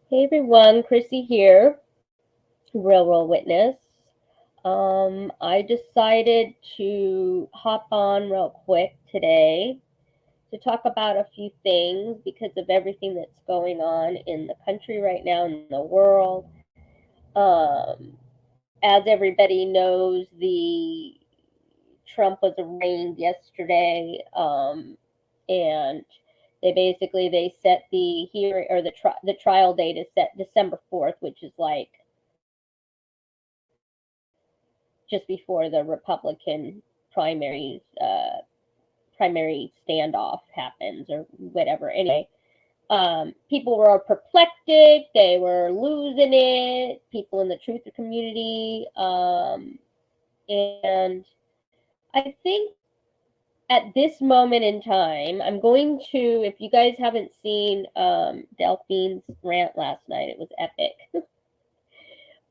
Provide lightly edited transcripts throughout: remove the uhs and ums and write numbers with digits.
Hey everyone, Chrissy here, Real Witness. I decided to hop on real quick today to talk about a few things because of everything that's going on in the country right now, in the world. As everybody knows, the Trump was arraigned yesterday, and they set the hearing or the trial date is set December 4th, which is like just before the Republican primaries primary standoff happens or whatever. Anyway, people were apoplectic, they were losing it, people in the truther community, and I think at this moment in time, I'm going to, if you guys haven't seen Delphine's rant last night, it was epic.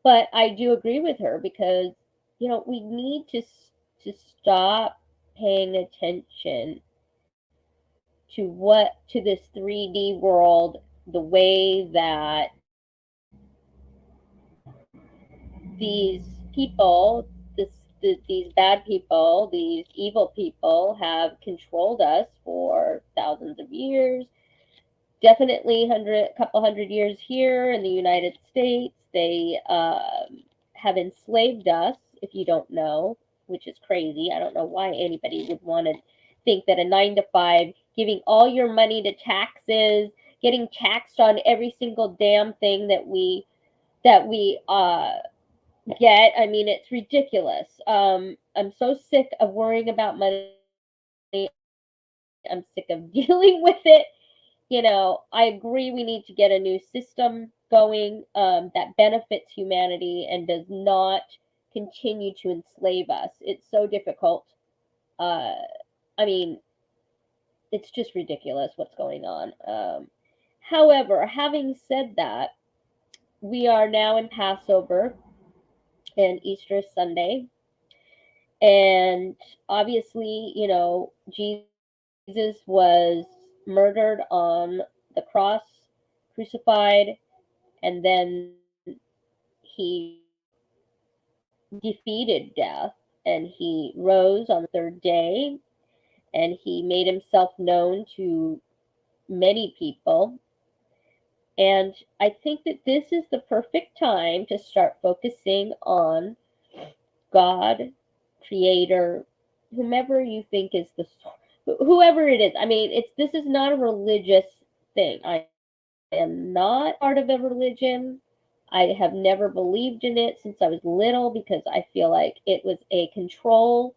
But I do agree with her because, we need to stop paying attention to this 3D world the way that these people, these bad people, these evil people have controlled us for thousands of years. Definitely couple hundred years here in the United States. They have enslaved us. If you don't know, which is crazy. I don't know why anybody would want to think that a 9 to 5, giving all your money to taxes, getting taxed on every single damn thing that we get. I mean, it's ridiculous. I'm so sick of worrying about money. I'm sick of dealing with it. I agree we need to get a new system going that benefits humanity and does not continue to enslave us. It's so difficult. Uh, I mean, it's just ridiculous what's going on. However, having said that, we are now in Passover and Easter Sunday. And obviously, Jesus was murdered on the cross, crucified, and then he defeated death and he rose on the third day and he made himself known to many people. And I think that this is the perfect time to start focusing on God, Creator, whomever you think is whoever it is. I mean, this is not a religious thing. I am not part of a religion. I have never believed in it since I was little because I feel like it was a control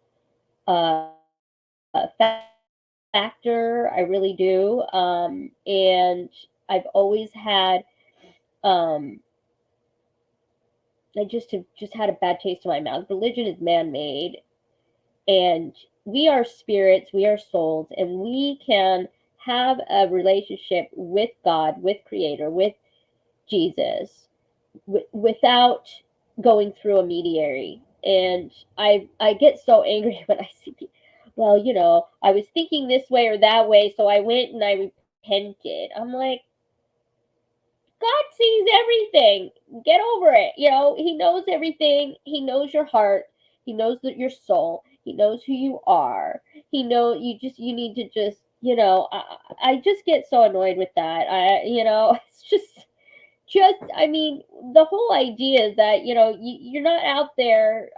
factor. I really do. And I've always had um, I just had a bad taste in my mouth. Religion is man-made, and we are spirits, we are souls, and we can have a relationship with God, with Creator, with Jesus, without going through a mediary. And I get so angry when I see people. Well, I was thinking this way or that way, so I went and I repented. I'm like, God sees everything. Get over it. He knows everything. He knows your heart. He knows that your soul. He knows who you are. You need to I just get so annoyed with that. It's just I mean, the whole idea is that you're not out there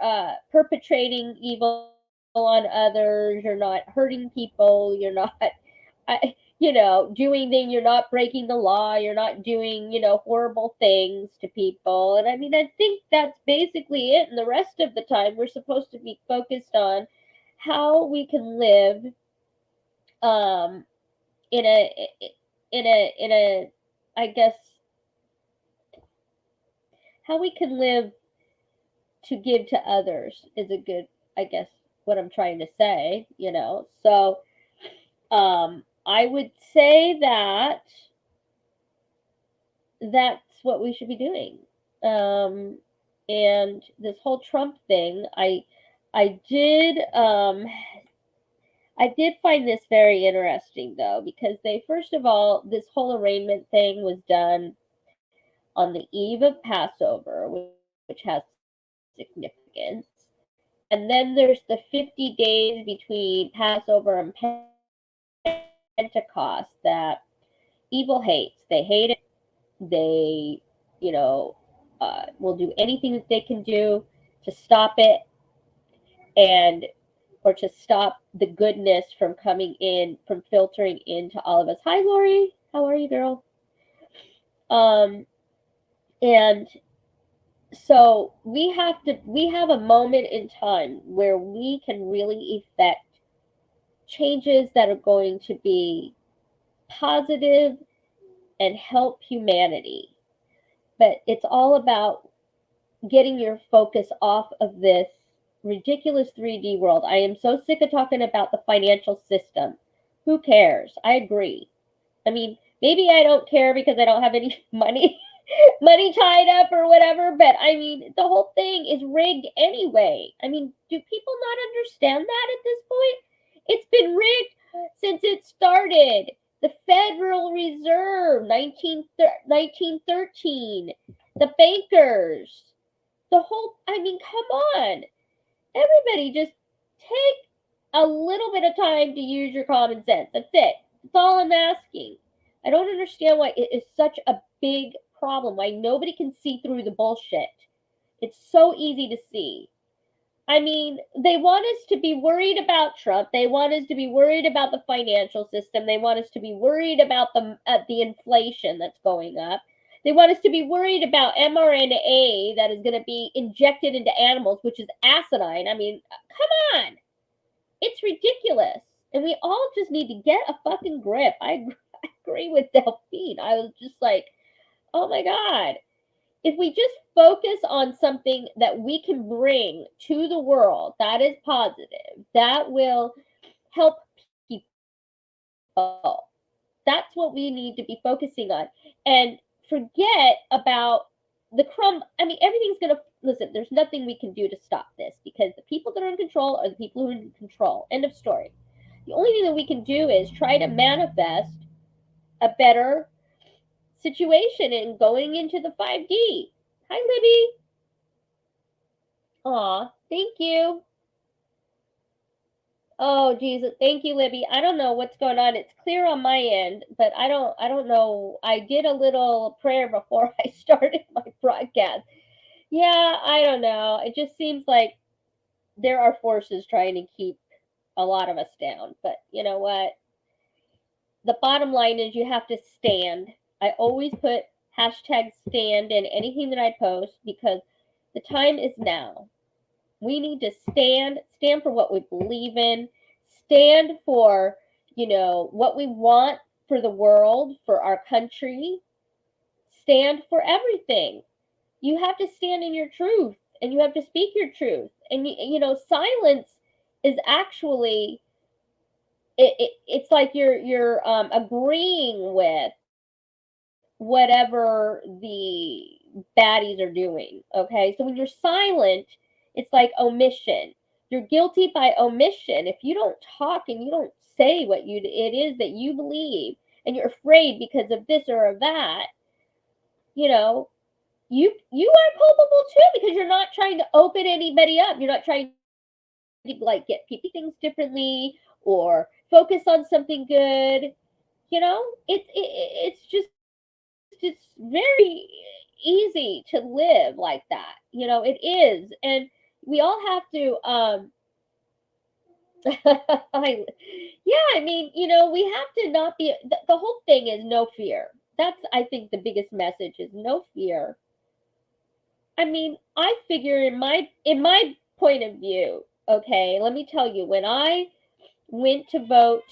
perpetrating evil on others. You're not hurting people. You're not doing things. You're not breaking the law. You're not doing horrible things to people. And I mean, I think that's basically it. And the rest of the time, we're supposed to be focused on how we can live um, in a I guess how we can live to give to others is a good, I guess, what I'm trying to say. So I would say that that's what we should be doing. Um, and this whole Trump thing, I did I did find this very interesting though, because they first of all, this whole arraignment thing was done on the eve of Passover, which has significance. And then there's the 50 days between Passover and Pentecost that evil hates. They hate it. They, will do anything that they can do to stop it and or to stop the goodness from coming in, from filtering into all of us. Hi, Lori. How are you, girl? And so we have a moment in time where we can really effect changes that are going to be positive and help humanity. But it's all about getting your focus off of this ridiculous 3D world. I am so sick of talking about the financial system. Who cares? I agree. I mean, maybe I don't care because I don't have any money tied up or whatever, but I mean, the whole thing is rigged anyway. I mean, do people not understand that at this point? It's been rigged since it started. The Federal Reserve, 1913, the bankers, I mean, come on. Everybody just take a little bit of time to use your common sense. That's it. That's all I'm asking. I don't understand why it is such a big problem, why nobody can see through the bullshit. It's so easy to see. I mean, they want us to be worried about Trump. They want us to be worried about the financial system. They want us to be worried about the inflation that's going up. They want us to be worried about mRNA that is going to be injected into animals, which is asinine. I mean, come on. It's ridiculous. And we all just need to get a fucking grip. I agree with Delphine. I was just like, oh my God. If we just focus on something that we can bring to the world that is positive, that will help people, that's what we need to be focusing on. And forget about the crumb. I mean, everything's going to, listen, there's nothing we can do to stop this because the people that are in control are the people who are in control. End of story. The only thing that we can do is try to manifest a better situation in going into the 5D. Hi, Libby. Aw, thank you. Oh, Jesus, thank you, Libby. I don't know what's going on. It's clear on my end, but I don't know. I did a little prayer before I started my broadcast. Yeah, I don't know. It just seems like there are forces trying to keep a lot of us down. But you know what? The bottom line is you have to stand. I always put hashtag stand in anything that I post because the time is now. We need to stand for what we believe in, stand for, what we want for the world, for our country, stand for everything. You have to stand in your truth and you have to speak your truth. And, silence is actually, it's like you're agreeing with whatever the baddies are doing. Okay. So when you're silent, it's like omission. You're guilty by omission. If you don't talk and you don't say what it is that you believe, and you're afraid because of this or of that, you are culpable too because you're not trying to open anybody up. You're not trying to get people things differently or focus on something good. It's just it's very easy to live like that. It is. And we all have to I mean, we have to not be the whole thing is no fear. That's, I think, the biggest message is no fear. I mean, I figure in my point of view, okay, let me tell you, when I went to vote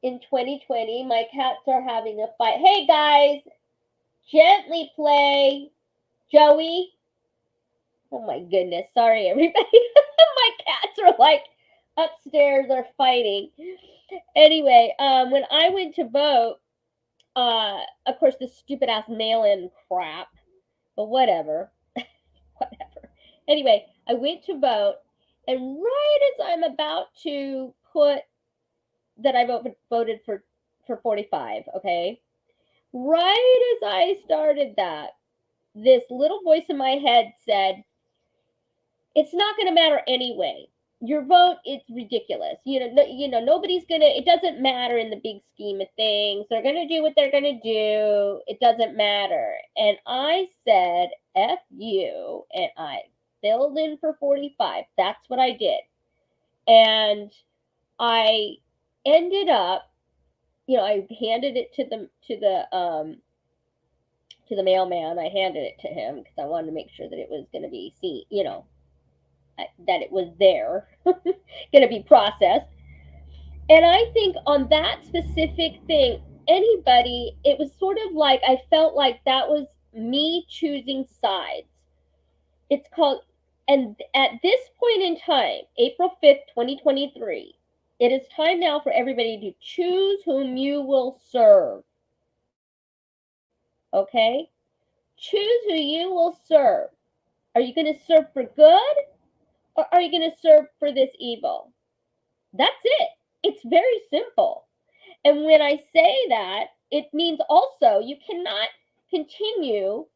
in 2020, my cats are having a fight. Hey guys, gently play. Joey. Oh my goodness. Sorry, everybody. My cats are like upstairs are fighting. Anyway, when I went to vote, of course, this stupid ass mail-in crap, but whatever. Whatever. Anyway, I went to vote, and right as I'm about to put that I voted for 45, okay? right as I started that, this little voice in my head said, it's not going to matter anyway. Your vote, it's ridiculous. Nobody's going to, it doesn't matter in the big scheme of things. They're going to do what they're going to do. It doesn't matter. And I said, F you. And I filled in for 45. That's what I did. And I ended up, I handed it to the mailman. I handed it to him because I wanted to make sure that it was going to be seen, that it was there, going to be processed. And I think on that specific thing, it was sort of like, I felt like that was me choosing sides. It's called, and at this point in time, April 5th, 2023, it is time now for everybody to choose whom you will serve. Okay? Choose who you will serve. Are you going to serve for good, or are you going to serve for this evil? That's it. It's very simple. And when I say that, it means also you cannot continue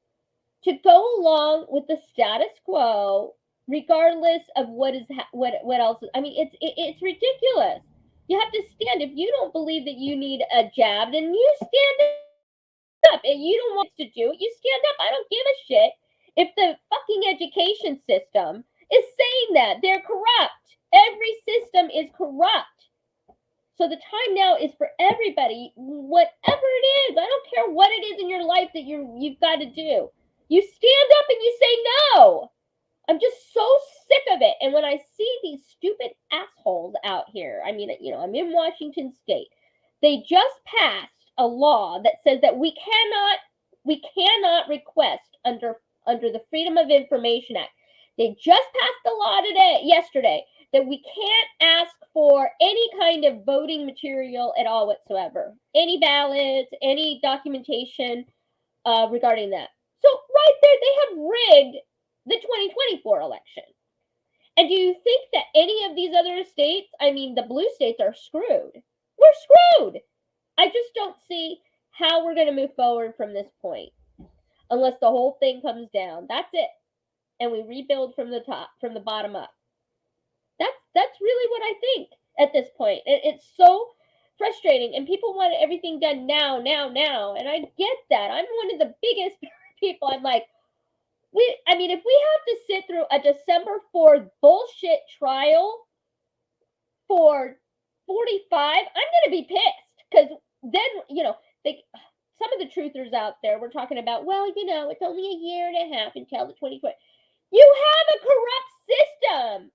to go along with the status quo regardless of what else. I mean, it's ridiculous. You have to stand. If you don't believe that you need a jab, then you stand up. And you don't want to do it, you stand up. I don't give a shit if the fucking education system is saying that. They're corrupt. Every system is corrupt. So the time now is for everybody, whatever it is. I don't care what it is in your life that you've got to do. You stand up and you say no. I'm just so sick of it. And when I see these stupid assholes out here, I mean, I'm in Washington State. They just passed a law that says that we cannot request under the Freedom of Information Act. They just passed the law yesterday, that we can't ask for any kind of voting material at all whatsoever. Any ballots, any documentation regarding that. So right there, they have rigged the 2024 election. And do you think that any of these other states, I mean, the blue states are screwed? We're screwed. I just don't see how we're going to move forward from this point unless the whole thing comes down. That's it. And we rebuild from the top, from the bottom up. That's really what I think at this point. It's so frustrating, and people want everything done now. And I get that. I'm one of the biggest people. I'm like, if we have to sit through a December 4th bullshit trial for 45, I'm going to be pissed, because then, some of the truthers out there were talking about, well, it's only a year and a half until the 2020. You have a corrupt system.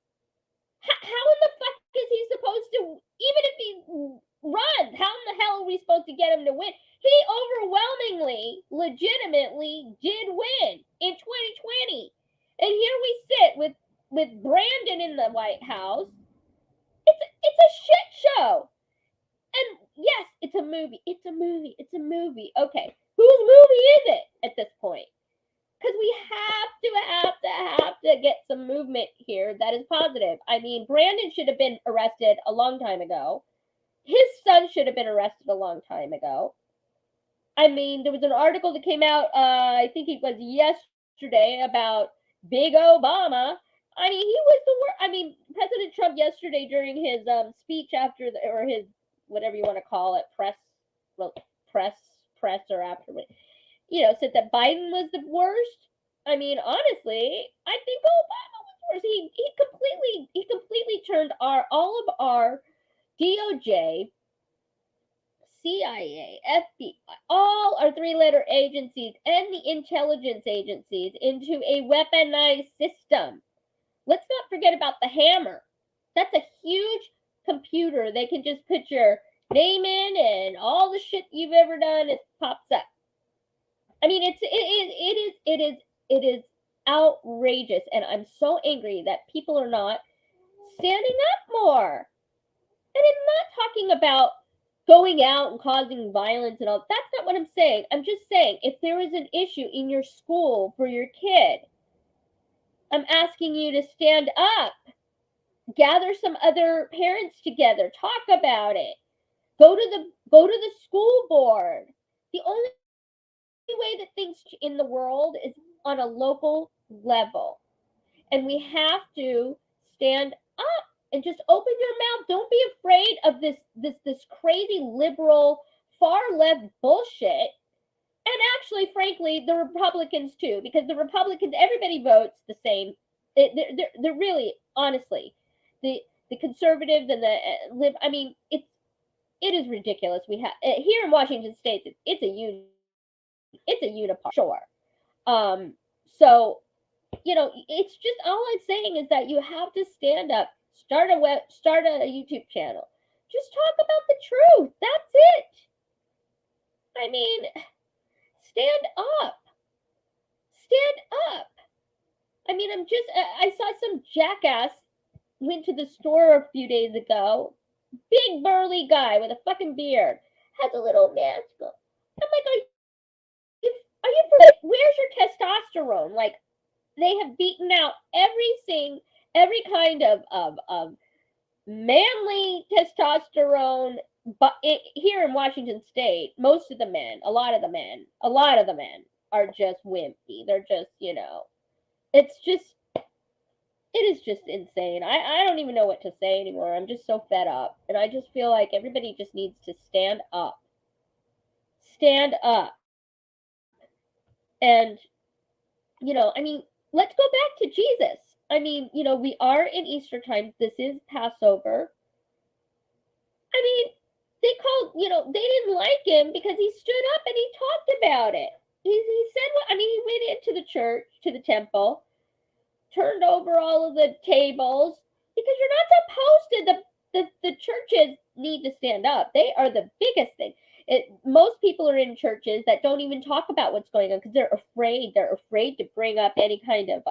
How in the fuck is he supposed to, even if he runs, how in the hell are we supposed to get him to win? He overwhelmingly, legitimately did win in 2020. And here we sit with Brandon in the White House. It's a shit show. And yes, it's a movie. Okay, whose movie is it at this point? Because we have to get some movement here that is positive. I mean, Brandon should have been arrested a long time ago. His son should have been arrested a long time ago. I mean, there was an article that came out, I think it was yesterday, about Big Obama. I mean, he was the worst. I mean, President Trump yesterday during his speech after or his, whatever you want to call it, press or after, said that Biden was the worst. I mean, honestly, I think Obama was worse. He completely turned all of our DOJ, CIA, FBI, all our three-letter agencies and the intelligence agencies into a weaponized system. Let's not forget about the hammer. That's a huge computer. They can just put your name in, and all the shit you've ever done, it pops up. I mean, it is outrageous, and I'm so angry that people are not standing up more. And I'm not talking about going out and causing violence and all. That's not what I'm saying. I'm just saying, if there is an issue in your school for your kid, I'm asking you to stand up. Gather some other parents together. Talk about it. Go to the school board. The only way that things in the world is on a local level. And we have to stand up and just open your mouth. Don't be afraid of this crazy liberal far left bullshit. And actually, frankly, the Republicans too, because the Republicans, everybody votes the same. They're really, honestly, the conservatives and the I mean, it is ridiculous. We have here in Washington State, it's a unipart, sure. So it's just, all I'm saying is that you have to stand up, start a YouTube channel, just talk about the truth. That's it. I mean, stand up. Stand up. I mean, I saw some jackass went to the store a few days ago. Big burly guy with a fucking beard. Has a little mask on. I'm like, are you where's your testosterone? Like, they have beaten out every kind of manly testosterone. But here in Washington State, most of the men, a lot of the men are just wimpy. They're just, it's just, it is just insane. I don't even know what to say anymore. I'm just so fed up. And I just feel like everybody just needs to stand up. Stand up. And, I mean, let's go back to Jesus. I mean, we are in Easter time. This is Passover. I mean, they didn't like him because he stood up and he talked about it. He said, he went into the church, to the temple, turned over all of the tables, because you're not supposed to. The churches need to stand up. They are the biggest thing. Most people are in churches that don't even talk about what's going on because they're afraid. They're afraid to bring up any kind of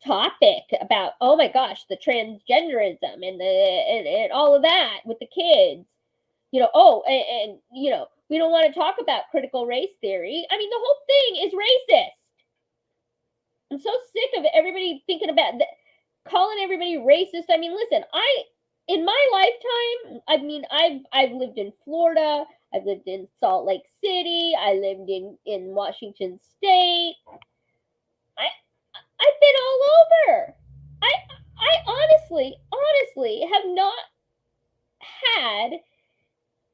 topic about, oh my gosh, the transgenderism and all of that with the kids. We don't want to talk about critical race theory. I mean, the whole thing is racist. I'm so sick of everybody thinking about calling everybody racist. I mean, listen, in my lifetime, I mean, I've lived in Florida, I've lived in Salt Lake City, I lived in Washington State. I've been all over. I honestly have not had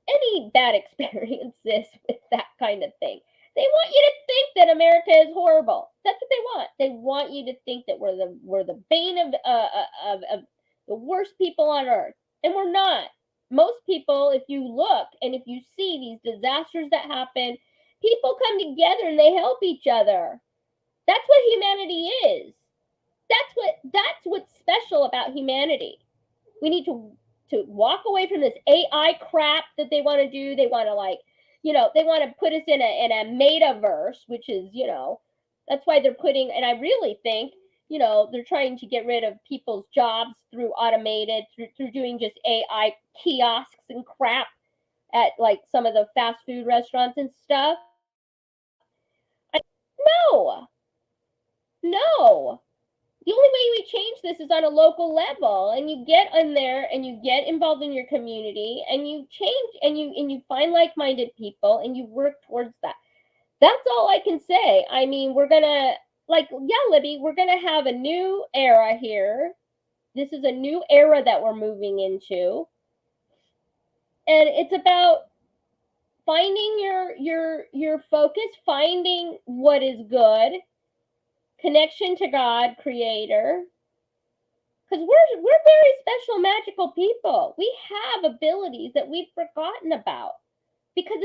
any bad experiences with that kind of thing. They want you to think that America is horrible. That's what they want. They want you to think that we're the bane of the worst people on earth, and we're not. Most people, if you look and if you see these disasters that happen, people come together and they help each other. That's what humanity is. That's what's special about humanity. We need to walk away from this AI crap that they want to do. They want to they want to put us in a metaverse, which is, that's why they're putting, and I really think, they're trying to get rid of people's jobs through automated, through doing just AI kiosks and crap at like some of the fast food restaurants and stuff. No. No. The only way we change this is on a local level, and you get in there and you get involved in your community and you change and you find like-minded people and you work towards that. That's all I can say. I mean, we're gonna, Libby, we're gonna have a new era here. This is a new era that we're moving into, and it's about finding your focus, finding what is good, connection to God, Creator. Because we're very special, magical people. We have abilities that we've forgotten about because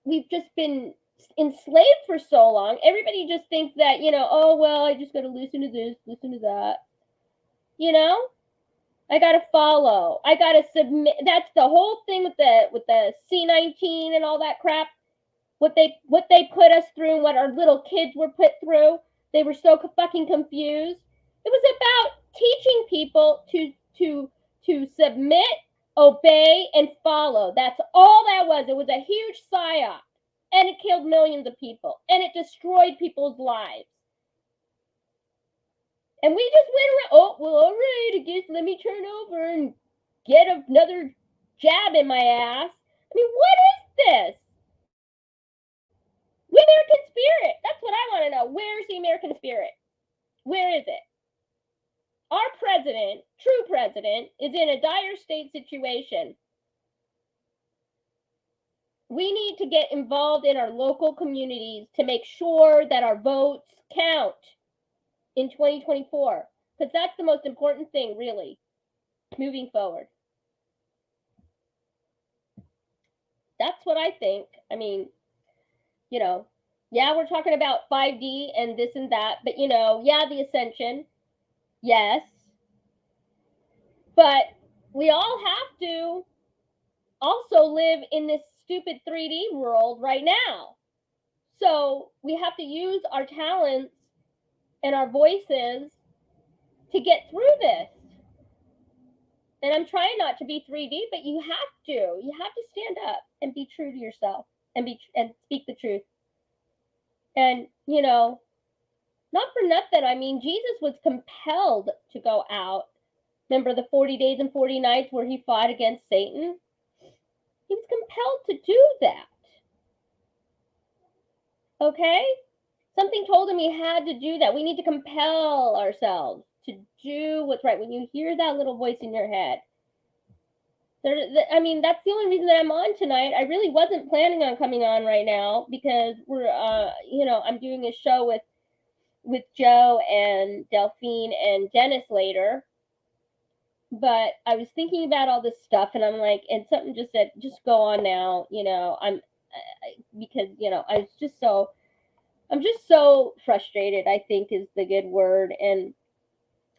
we've just been enslaved for so long. Everybody just thinks that, oh well, I just got to listen to this, listen to that. I got to follow. I got to submit. That's the whole thing with the C-19 and all that crap. What they put us through, and what our little kids were put through. They were so fucking confused. It was about teaching people to submit, obey, and follow. That's all that was. It was a huge psyop, and it killed millions of people, and it destroyed people's lives. And we just went around, oh, well, all right, I guess let me turn over and get another jab in my ass. I mean, what is this? want to know, where's the American spirit? Where is it? Our president, true president, is in a dire state situation. We need to get involved in our local communities to make sure that our votes count in 2024, because that's the most important thing, really, moving forward. That's what I think. I mean, yeah, we're talking about 5D and this and that, but yeah, the ascension, yes, but we all have to also live in this stupid 3D world right now. So we have to use our talents and our voices to get through this. And I'm trying not to be 3D, but you have to. You have to stand up and be true to yourself and speak the truth. And, not for nothing. I mean, Jesus was compelled to go out. Remember the 40 days and 40 nights where he fought against Satan? He was compelled to do that. Okay? Something told him he had to do that. We need to compel ourselves to do what's right. When you hear that little voice in your head, that's the only reason that I'm on tonight. I really wasn't planning on coming on right now because we're, I'm doing a show with Joe and Delphine and Dennis later. But I was thinking about all this stuff, and I'm like, and something just said, just go on now, because I'm just so frustrated, I think is the good word. And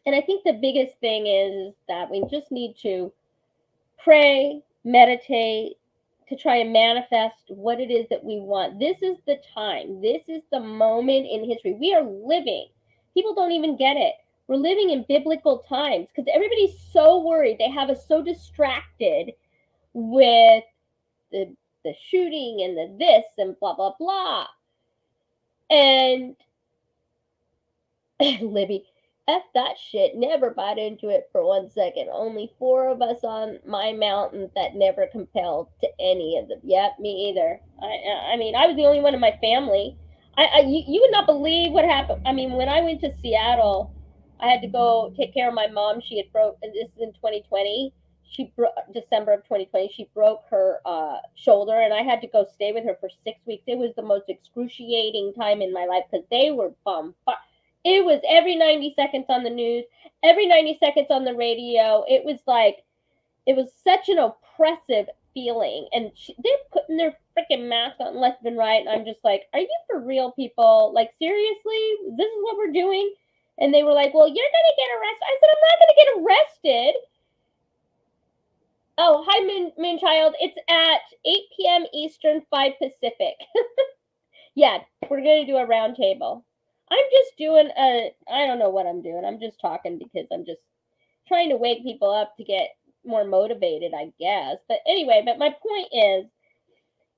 I think the biggest thing is that we just need to pray, meditate, to try and manifest what it is that we want. This is the time. This is the moment in history. We are living. People don't even get it. We're living in biblical times because everybody's so worried. They have us so distracted with the shooting and the this and blah, blah, blah. And Libby, F that shit. Never bought into it for 1 second. Only 4 of us on my mountain that never compelled to any of them. Yep, me either. I mean, I was the only one in my family. You would not believe what happened. I mean, when I went to Seattle, I had to go take care of my mom. She had this is in 2020. December of 2020, she broke her shoulder, and I had to go stay with her for 6 weeks. It was the most excruciating time in my life because they were bombarded. It was every 90 seconds on the news, every 90 seconds on the radio. It was such an oppressive feeling. And they're putting their freaking mask on left and right. And I'm just like, are you for real, people? Like, seriously? This is what we're doing? And they were like, well, you're going to get arrested. I said, I'm not going to get arrested. Oh, hi, Moonchild. It's at 8 p.m. Eastern, 5 Pacific. Yeah, we're going to do a round table. I'm just doing I don't know what I'm doing. I'm just talking because I'm just trying to wake people up to get more motivated, I guess. But anyway, my point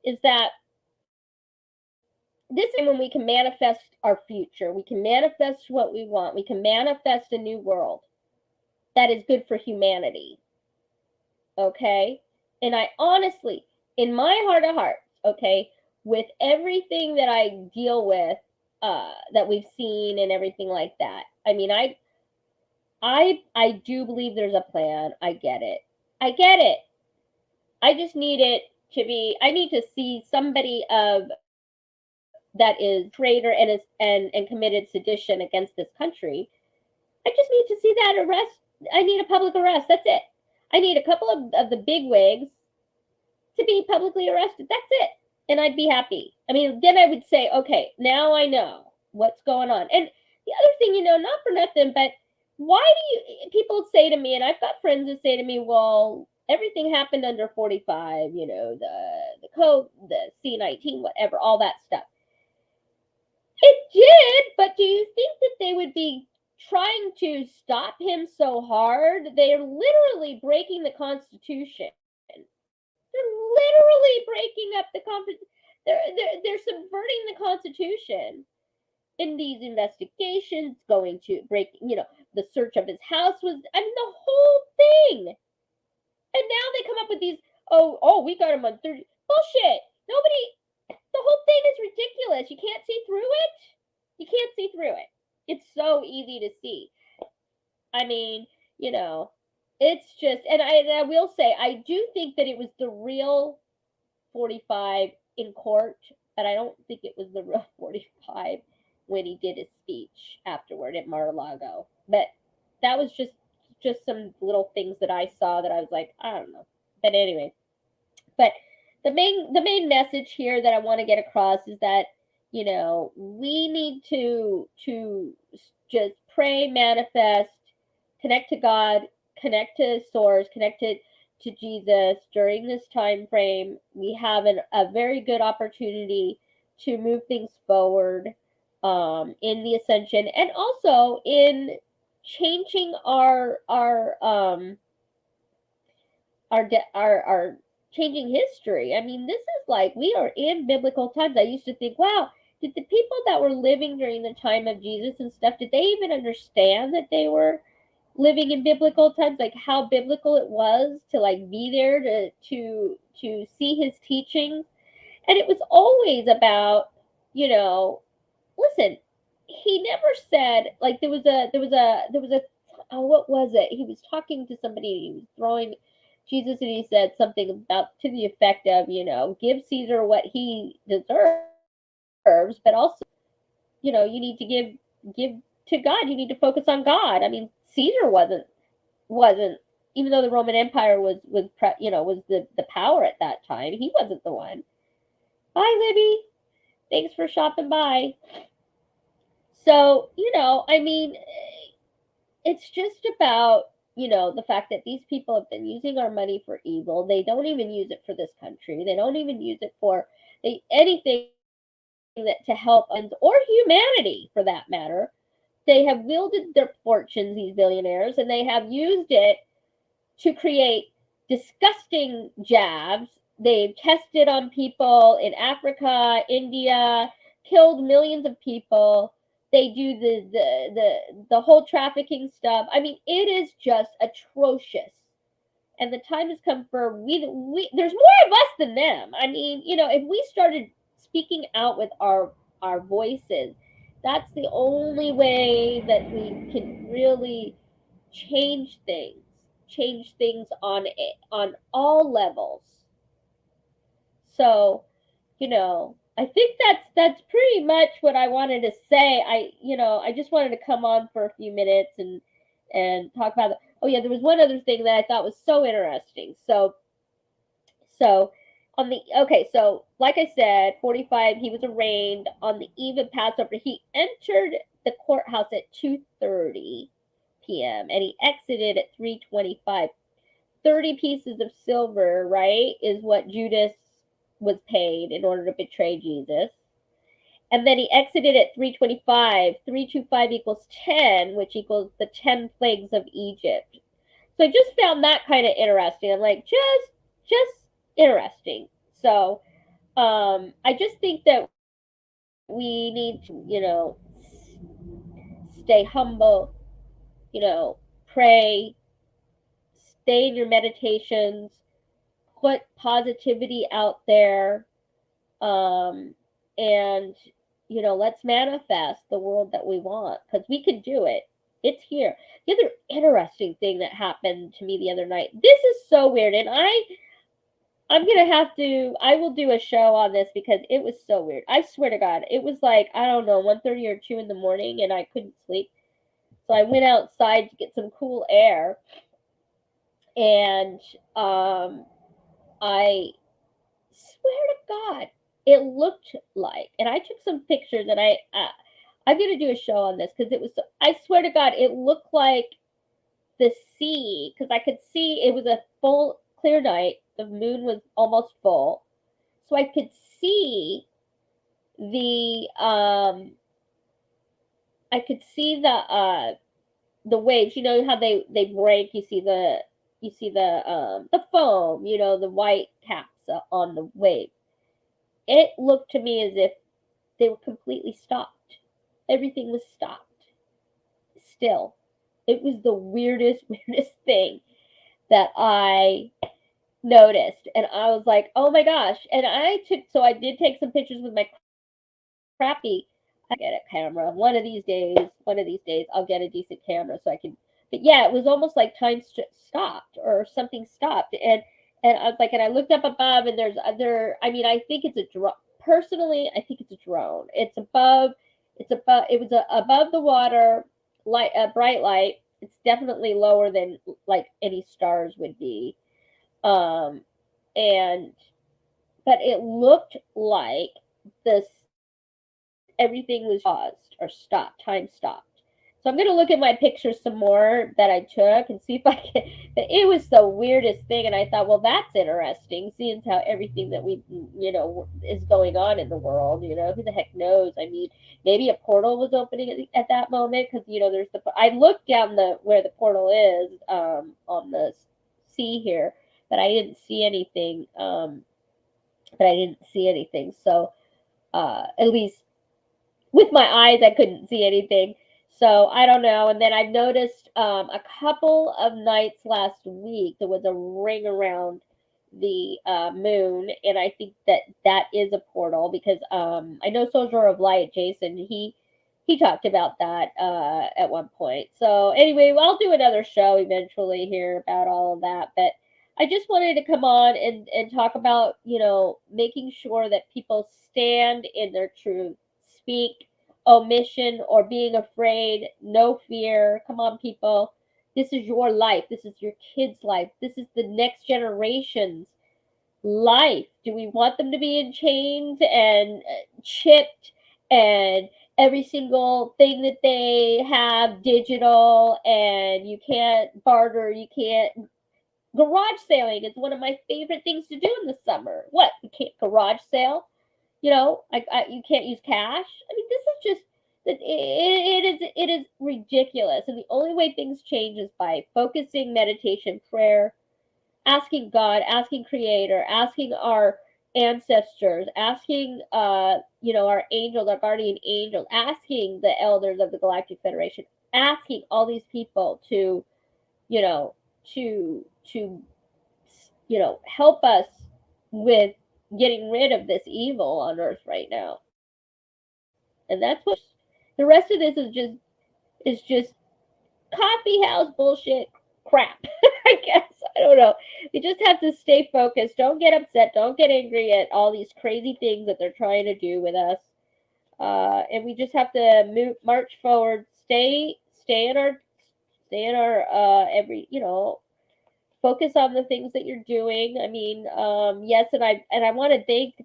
is that this is when we can manifest our future. We can manifest what we want. We can manifest a new world that is good for humanity. Okay? And I honestly, in my heart of hearts, okay, with everything that I deal with, that we've seen and everything like that. I mean, I do believe there's a plan. I get it. I just need it to be. I need to see somebody that is traitor and committed sedition against this country. I just need to see that arrest. I need a public arrest. That's it. I need a couple of the big wigs to be publicly arrested. That's it. And I'd be happy. I mean, then I would say, okay, now I know what's going on. And the other thing, not for nothing, but why do people say to me, and I've got friends that say to me, well, everything happened under 45, the code, the C-19, whatever, all that stuff. It did, but do you think that they would be trying to stop him so hard? They're literally breaking the Constitution. They're literally breaking up the they're subverting the Constitution in these investigations, going to break, the search of his house was, I mean, the whole thing. And now they come up with these, we got him on 30. Bullshit. The whole thing is ridiculous. You can't see through it. You can't see through it. It's so easy to see. I mean, you know, it's just, and I will say, I do think that it was the real 45 in court, but I don't think it was the real 45 when he did his speech afterward at Mar-a-Lago. But that was just some little things that I saw that I was like, I don't know. But anyway, but the main message here that I want to get across is that, we need to just pray, manifest, connect to God, connect to source, connect to Jesus during this time frame. We have a very good opportunity to move things forward, in the ascension, and also in changing our changing history. I mean, this is like, we are in biblical times. I used to think, wow, did the people that were living during the time of Jesus and stuff, did they even understand that they were living in biblical times, like how biblical it was to like be there to see his teachings? And it was always about, listen, he never said, like, there was a oh, what was it? He was talking to somebody, he was throwing Jesus, and he said something about, to the effect of, give Caesar what he deserves, but also, you need to give to God. You need to focus on God. I mean, Caesar wasn't, even though the Roman Empire was the power at that time, he wasn't the one. Bye, Libby. Thanks for shopping by. So, I mean, it's just about, the fact that these people have been using our money for evil. They don't even use it for this country. They don't even use it for anything that to help us or humanity, for that matter. They have wielded their fortunes, these billionaires, and they have used it to create disgusting jabs. They've tested on people in Africa, India, killed millions of people. They do the whole trafficking stuff. I mean, it is just atrocious. And the time has come for we there's more of us than them. I mean, if we started speaking out with our voices, that's the only way that we can really change things on all levels. So, I think that's pretty much what I wanted to say. I just wanted to come on for a few minutes and talk about it. Oh yeah, there was one other thing that I thought was so interesting. So so like I said, 45, he was arraigned on the eve of Passover. He entered the courthouse at 2:30 p.m. and he exited at 3:25. 30 pieces of silver, right, is what Judas was paid in order to betray Jesus. And then he exited at 3:25. 325 equals 10, which equals the 10 plagues of Egypt. So I just found that kind of interesting. I'm like, just interesting. So I just think that we need to, stay humble, pray, stay in your meditations, put positivity out there, and let's manifest the world that we want, because we can do it. It's here. The other interesting thing that happened to me the other night, this is so weird, and I will do a show on this because it was so weird. I swear to God, it was like, I don't know, 1:30 or 2 in the morning, and I couldn't sleep. So I went outside to get some cool air, and I swear to God, it looked like, and I took some pictures, and I'm gonna do a show on this because it was. I swear to God, it looked like the sea, because I could see it was a full clear night. The moon was almost full, so I could see the I could see the waves. You know how they break. You see the foam. The white caps on the wave. It looked to me as if they were completely stopped. Everything was stopped. Still. It was the weirdest thing that I noticed. And I was like, oh my gosh. And I did take some pictures with my crappy I get a camera. One of these days, I'll get a decent camera so I can. But yeah, it was almost like time stopped or something stopped, and I was like, and I looked up above, and there's other. I mean, I think it's a drone. Personally, I think it's a drone. It's above. It's above. It was above the water, light, a bright light. It's definitely lower than like any stars would be. Um, and but it looked like this everything was paused or stopped, time stopped. So I'm gonna look at my pictures some more that I took and see if I can. But it was the weirdest thing, and I thought, well, that's interesting, seeing how everything that we, is going on in the world. Who the heck knows? I mean, maybe a portal was opening at that moment because there's the. I looked down the where the portal is on the sea here, but I didn't see anything. So at least with my eyes, I couldn't see anything. So I don't know. And then I've noticed a couple of nights last week there was a ring around the moon, and I think that is a portal because I know Soldier of Light, Jason, he talked about that at one point. So anyway, well, I'll do another show eventually here about all of that, but I just wanted to come on and talk about, making sure that people stand in their truth, speak omission or being afraid, no fear. Come on, people. This is your life. This is your kids' life. This is the next generation's life. Do we want them to be in chains and chipped and every single thing that they have digital and you can't barter, you can't garage sailing is one of my favorite things to do in the summer. What? You can't garage sale? You can't use cash. I mean, this is just it is ridiculous. And the only way things change is by focusing, meditation, prayer, asking God, asking Creator, asking our ancestors, asking our angels, our guardian angels, asking the elders of the Galactic Federation, asking all these people to you know to help us with getting rid of this evil on earth right now. And that's what the rest of this is just coffee house bullshit crap. I guess. I don't know. We just have to stay focused. Don't get upset. Don't get angry at all these crazy things that they're trying to do with us. And we just have to march forward. Stay in our every focus on the things that you're doing. I mean, yes, and I want to thank.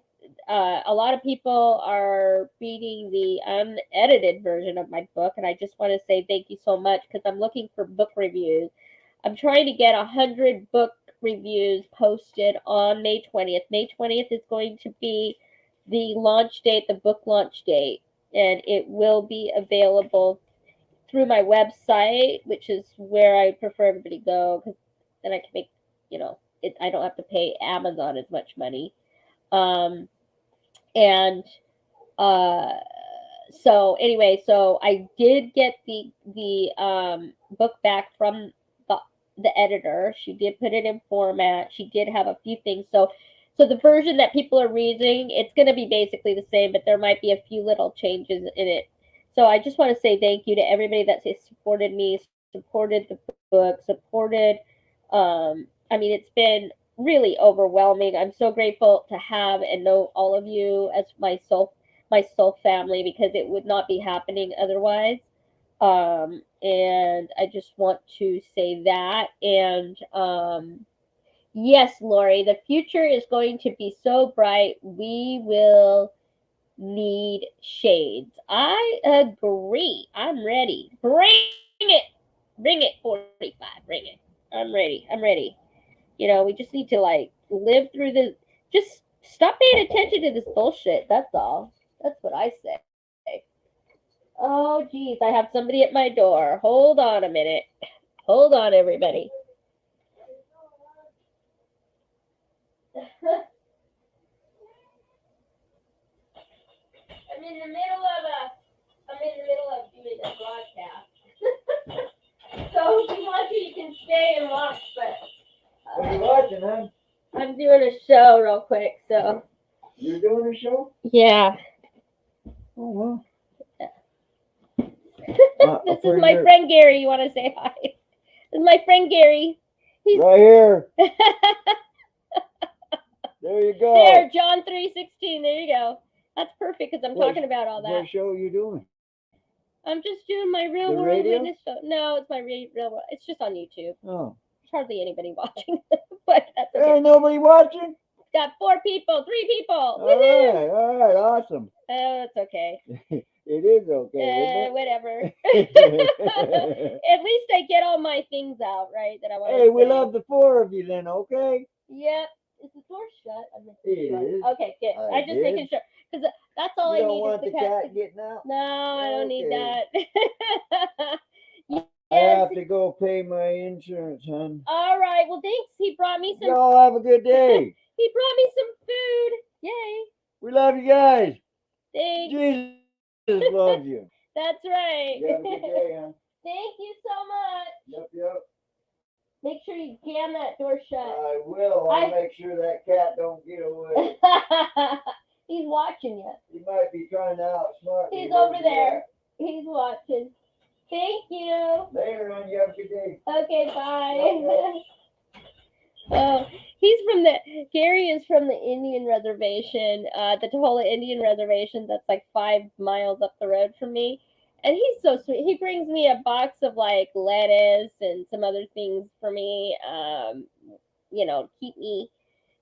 A lot of people are reading the unedited version of my book, and I just want to say thank you so much because I'm looking for book reviews. I'm trying to get 100 book reviews posted on May 20th. May 20th is going to be the launch date, the book launch date, and it will be available through my website, which is where I prefer everybody go because then I can make, I don't have to pay Amazon as much money. And so anyway, so I did get the book back from the editor. She did put it in format. She did have a few things. So the version that people are reading, it's going to be basically the same, but there might be a few little changes in it. So I just want to say thank you to everybody that supported me, supported the book, supported. I mean, it's been really overwhelming. I'm so grateful to have and know all of you as my soul family because it would not be happening otherwise. And I just want to say that. And yes, Lori, the future is going to be so bright. We will need shades. I agree. I'm ready. Bring it. Bring it, 45. Bring it. I'm ready. We just need to live through the just stop paying attention to this bullshit. That's all. That's what I say. Oh geez, I have somebody at my door. Hold on a minute. Hold on, everybody. I'm in the middle of doing a broadcast. So if you want to, you can stay and watch, but What are you watching, huh? I'm doing a show real quick, so. You're doing a show? Yeah. Oh, well. This is my friend Gary. You want to say hi? This is my friend Gary. He's right here. There you go. There, John 3:16. There you go. That's perfect because I'm talking about all that. What show are you doing? I'm just doing my Real World Witness show. No, it's my Real World. It's just on YouTube. Oh. There's hardly anybody watching, but that's okay. Ain't nobody watching? Got 4 people, 3 people. All right, awesome. Oh, it's okay. It is okay, isn't it? Whatever. At least I get all my things out, right? That I want to say. Hey, we love the 4 of you then, okay? Yep. Is the door shut? It is. Okay, good. I just making sure. Because that's all you I don't need want is the cat getting out? No, I don't need that. Yes. I have to go pay my insurance, hon. All right. Well, thanks. He brought me some. Y'all have a good day. He brought me some food. Yay. We love you guys. Thanks. Jesus loves you. That's right. You have a good day, hon. Thank you so much. Yep. Make sure you jam that door shut. I will. I'll make sure that cat don't get away. He's watching you. He might be trying to outsmart me. He's over there. He's watching. Thank you. Later, hon. You have a good day. Okay, bye. Oh, Gary is from the Indian reservation, the Tohola Indian reservation that's like 5 miles up the road from me. And he's so sweet. He brings me a box of like lettuce and some other things for me, keep me,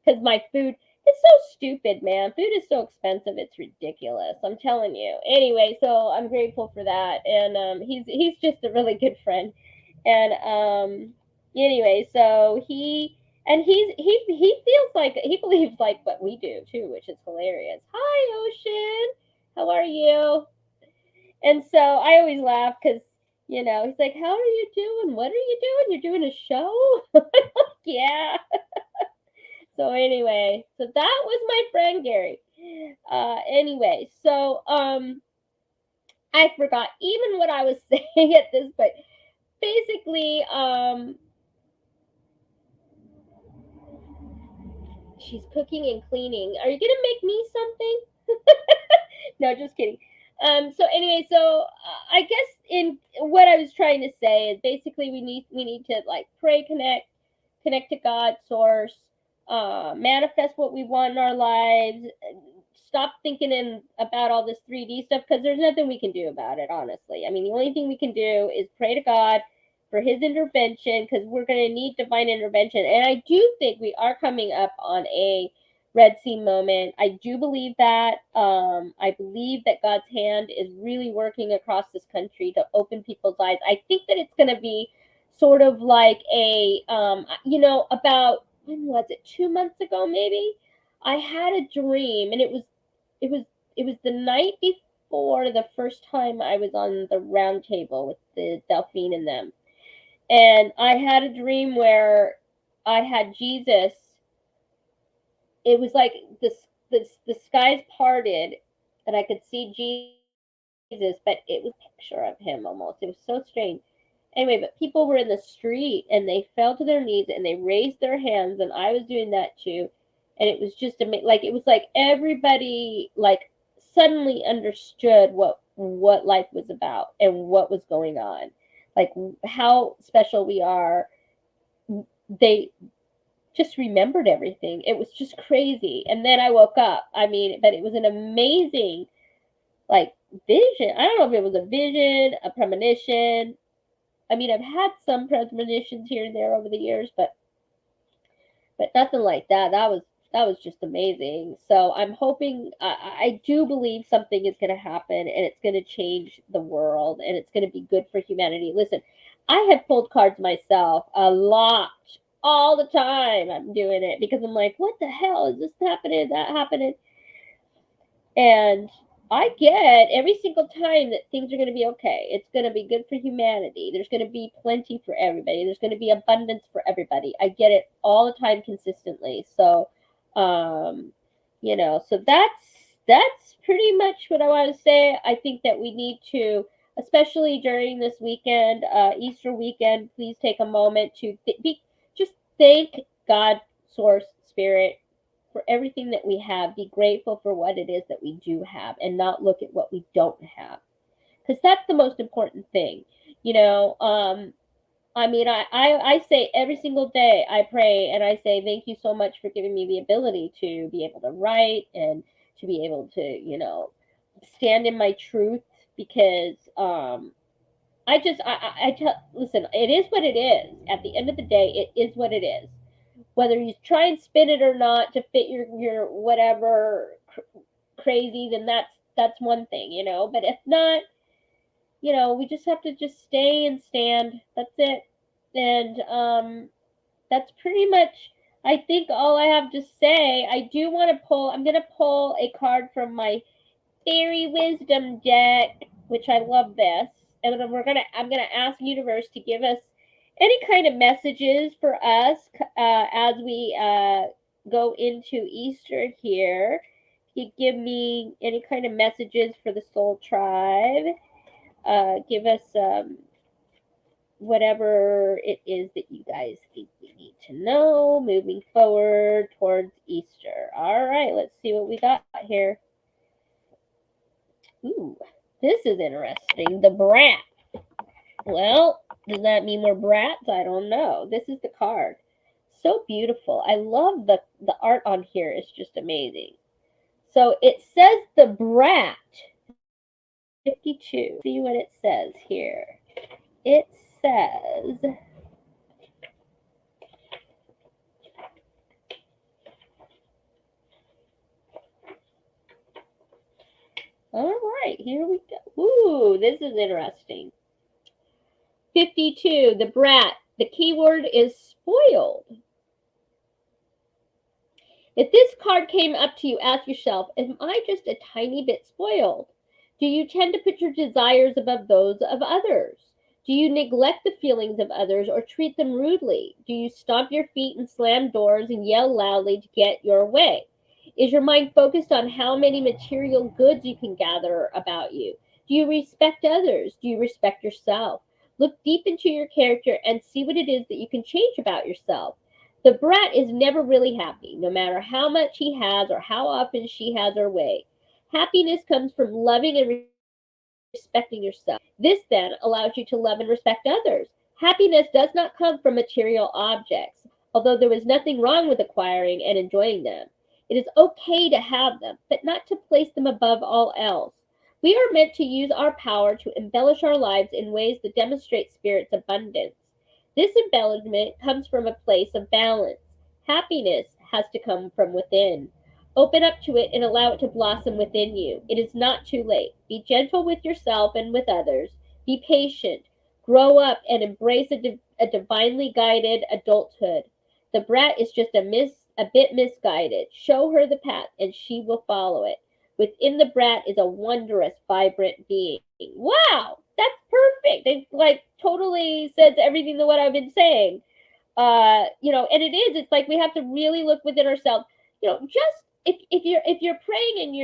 because my food is so stupid, man. Food is so expensive. It's ridiculous. I'm telling you. Anyway, so I'm grateful for that. And he's just a really good friend. And anyway, so he feels like he believes like what we do too, which is hilarious. Hi, Ocean. How are you? And so I always laugh because, he's like, how are you doing? What are you doing? You're doing a show? I'm like, yeah. So anyway, so that was my friend Gary. Anyway, so I forgot even what I was saying at this, but basically, she's cooking and cleaning. Are you gonna make me something? No, just kidding. So anyway, I guess in what I was trying to say is basically we need to like pray, connect to God, source, manifest what we want in our lives. Stop thinking about all this 3D stuff because there's nothing we can do about it, honestly. I mean, the only thing we can do is pray to God for his intervention because we're going to need divine intervention. And I do think we are coming up on a Red Sea moment. I do believe that. I believe that God's hand is really working across this country to open people's eyes. I think that it's going to be sort of like a, about, when was it, 2 months ago maybe? I had a dream, and it was the night before the first time I was on the round table with the Delphine and them. And I had a dream where I had Jesus. It was like the skies parted and I could see Jesus, but it was a picture of him almost. It was so strange. Anyway, but people were in the street and they fell to their knees and they raised their hands, and I was doing that too. And it was just like it was like everybody like suddenly understood what life was about and what was going on, like how special we are. They just remembered everything. It was just crazy. And then I woke up. I mean, but it was an amazing like vision. I don't know if it was a vision, a premonition. I mean, I've had some premonitions here and there over the years, but nothing like that. That was just amazing. So I'm hoping, I do believe something is going to happen, and it's going to change the world, and it's going to be good for humanity. Listen, I have pulled cards myself a lot, all the time. I'm doing it because I'm like, what the hell is this happening, that happening? And I get every single time that things are going to be okay. It's going to be good for humanity. There's going to be plenty for everybody. There's going to be abundance for everybody. I get it all the time consistently. So, so that's pretty much what I want to say. I think that we need to, especially during this weekend, Easter weekend, please take a moment to just thank God, Source, Spirit, for everything that we have. Be grateful for what it is that we do have and not look at what we don't have. because that's the most important thing. I mean, I say every single day I pray and I say, thank you so much for giving me the ability to be able to write and to be able to, stand in my truth, because listen, it is what it is. At the end of the day, it is what it is. Whether you try and spin it or not to fit your whatever crazy, then that's one thing, But if not, we just have to just stay and stand. That's it. And that's pretty much, I think, all I have to say. I do want to pull. I'm gonna pull a card from my Fairy Wisdom deck, which I love this, and I'm gonna ask Universe to give us any kind of messages for us as we go into Easter here. You give me any kind of messages for the Soul Tribe. Give us whatever it is that you guys think we need to know moving forward towards Easter. All right, let's see what we got here. Ooh, this is interesting. The brat. Well, does that mean we're brats? I don't know. This is the card. So beautiful. I love the art on here. It's just amazing. So it says the brat. 52. See what it says here. It says, all right, here we go. Ooh, this is interesting. 52, the brat. The keyword is spoiled. If this card came up to you, ask yourself, am I just a tiny bit spoiled? Do you tend to put your desires above those of others? Do you neglect the feelings of others or treat them rudely? Do you stomp your feet and slam doors and yell loudly to get your way? Is your mind focused on how many material goods you can gather about you? Do you respect others? Do you respect yourself? Look deep into your character and see what it is that you can change about yourself. The brat is never really happy, no matter how much he has or how often she has her way. Happiness comes from loving and respecting yourself. This then allows you to love and respect others. Happiness does not come from material objects, although there is nothing wrong with acquiring and enjoying them. It is okay to have them, but not to place them above all else. We are meant to use our power to embellish our lives in ways that demonstrate spirit's abundance. This embellishment comes from a place of balance. Happiness has to come from within. Open up to it and allow it to blossom within you. It is not too late. Be gentle with yourself and with others. Be patient. Grow up and embrace a divinely guided adulthood. The brat is just a bit misguided. Show her the path and she will follow it. Within the brat is a wondrous, vibrant being. Wow, that's perfect. It totally says everything to what I've been saying. And it is. It's like we have to really look within ourselves. Just if you're praying and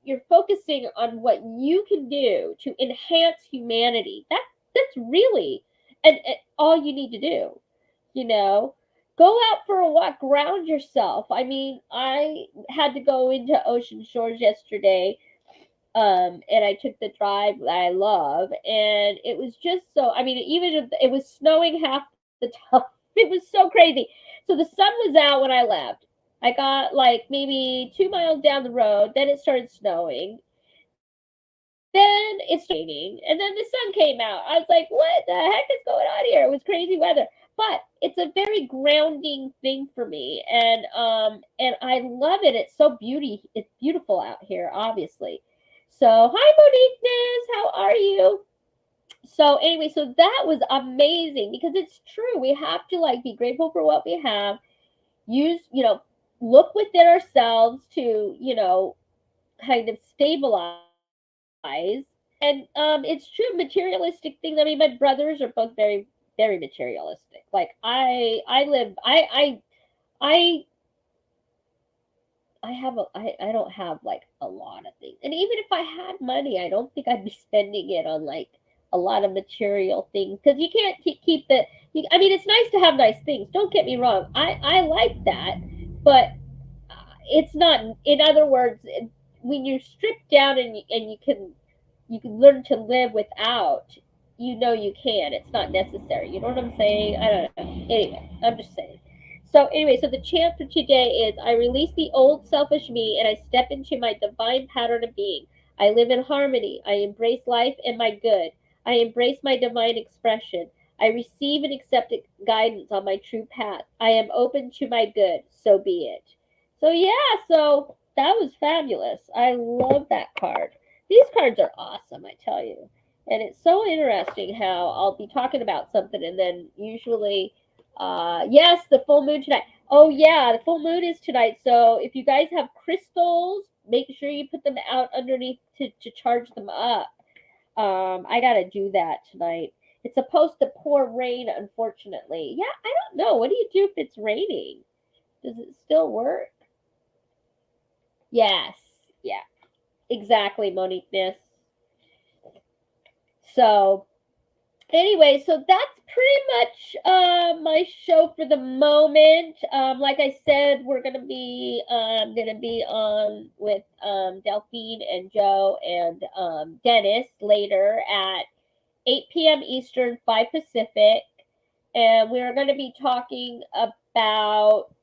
you're focusing on what you can do to enhance humanity, that's really and all you need to do. Go out for a walk, ground yourself. I mean, I had to go into Ocean Shores yesterday, and I took the drive that I love, and it was just so. I mean, even if it was snowing half the time, it was so crazy. So the sun was out when I left. I got maybe 2 miles down the road, then it started snowing. Then it started raining, and then the sun came out. I was like, what the heck is going on here? It was crazy weather. But it's a very grounding thing for me. And I love it. It's beautiful out here, obviously. So hi Moniqueness, how are you? So anyway, so that was amazing because it's true. We have to be grateful for what we have. Look within ourselves to, kind of stabilize. And it's true, materialistic things. I mean, my brothers are both very, very materialistic. I don't have a lot of things. And even if I had money, I don't think I'd be spending it on a lot of material things, because you can't keep I mean, it's nice to have nice things. Don't get me wrong. I like that, but it's not. In other words, when you strip down and you can you can learn to live without, you know you can. It's not necessary. You know what I'm saying? I don't know. Anyway, I'm just saying. So anyway, so the chant for today is, I release the old selfish me and I step into my divine pattern of being. I live in harmony. I embrace life and my good. I embrace my divine expression. I receive and accept guidance on my true path. I am open to my good. So be it. So yeah, so that was fabulous. I love that card. These cards are awesome, I tell you. And it's so interesting how I'll be talking about something and then usually, yes, the full moon tonight. Oh yeah, the full moon is tonight. So if you guys have crystals, make sure you put them out underneath to charge them up. I gotta do that tonight. It's supposed to pour rain, unfortunately. Yeah, I don't know. What do you do if it's raining? Does it still work? Yes. Yeah. Exactly, Moniqueness. So anyway, so that's pretty much my show for the moment. Like I said, we're gonna be on with Delphine and Joe and Dennis later at 8 p.m. Eastern, 5 Pacific, and we're gonna be talking about,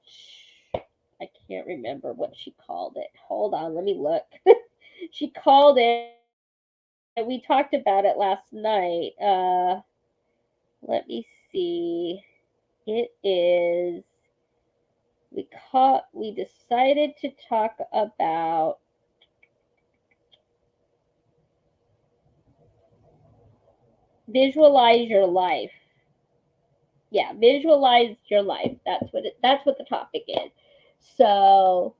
I can't remember what she called it. Hold on, let me look. She called it. We talked about it last night. Let me see. It is. We decided to talk about visualize your life. Yeah, visualize your life. That's what the topic is. So,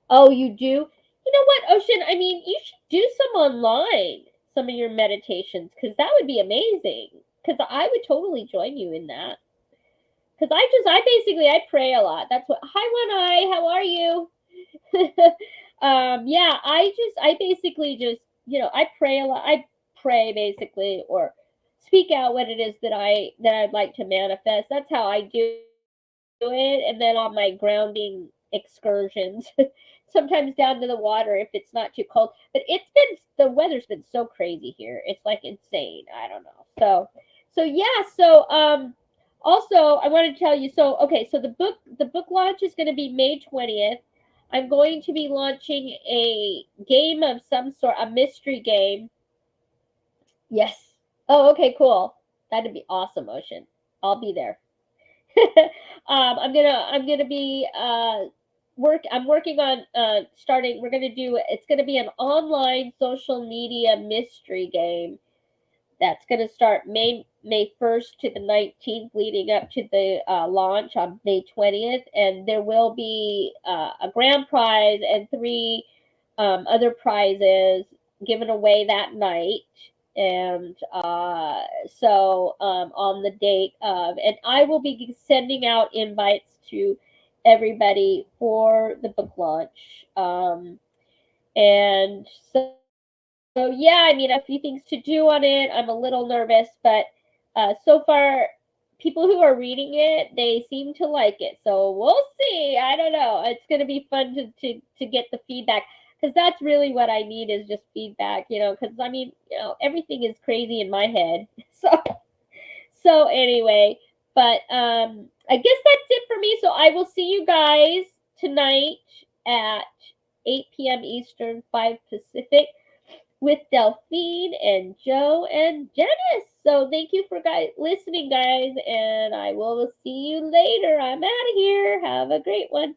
oh, you do? You know what, Ocean? I mean, you should do some online, some of your meditations, because that would be amazing. Because I would totally join you in that. Because I pray a lot. That's what. Hi, One Eye. How are you? Yeah, I basically just, I pray a lot. I pray basically, or speak out what it is that I'd like to manifest. That's how I do it. And then on my grounding excursions, sometimes down to the water if it's not too cold. But the weather's been so crazy here. It's like insane. I don't know. So yeah. So also I want to tell you. So okay. So the book launch is going to be May 20th. I'm going to be launching a game of some sort, a mystery game. Yes. Oh, okay, cool. That'd be awesome, Ocean. I'll be there. I'm gonna be I'm working on starting. It's gonna be an online social media mystery game that's going to start May 1st to the 19th, leading up to the launch on May 20th. And there will be a grand prize and 3 other prizes given away that night. And so on the date of, and I will be sending out invites to everybody for the book launch. And so yeah, I mean, a few things to do on it. I'm a little nervous, but so far, people who are reading it, they seem to like it. So we'll see. I don't know. It's going to be fun to get the feedback, because that's really what I need, is just feedback. Because I mean, everything is crazy in my head. So anyway, but I guess that's it for me. So I will see you guys tonight at 8 p.m. Eastern, 5 Pacific, with Delphine and Joe and Dennis. So thank you for listening, guys, and I will see you later. I'm out of here. Have a great one.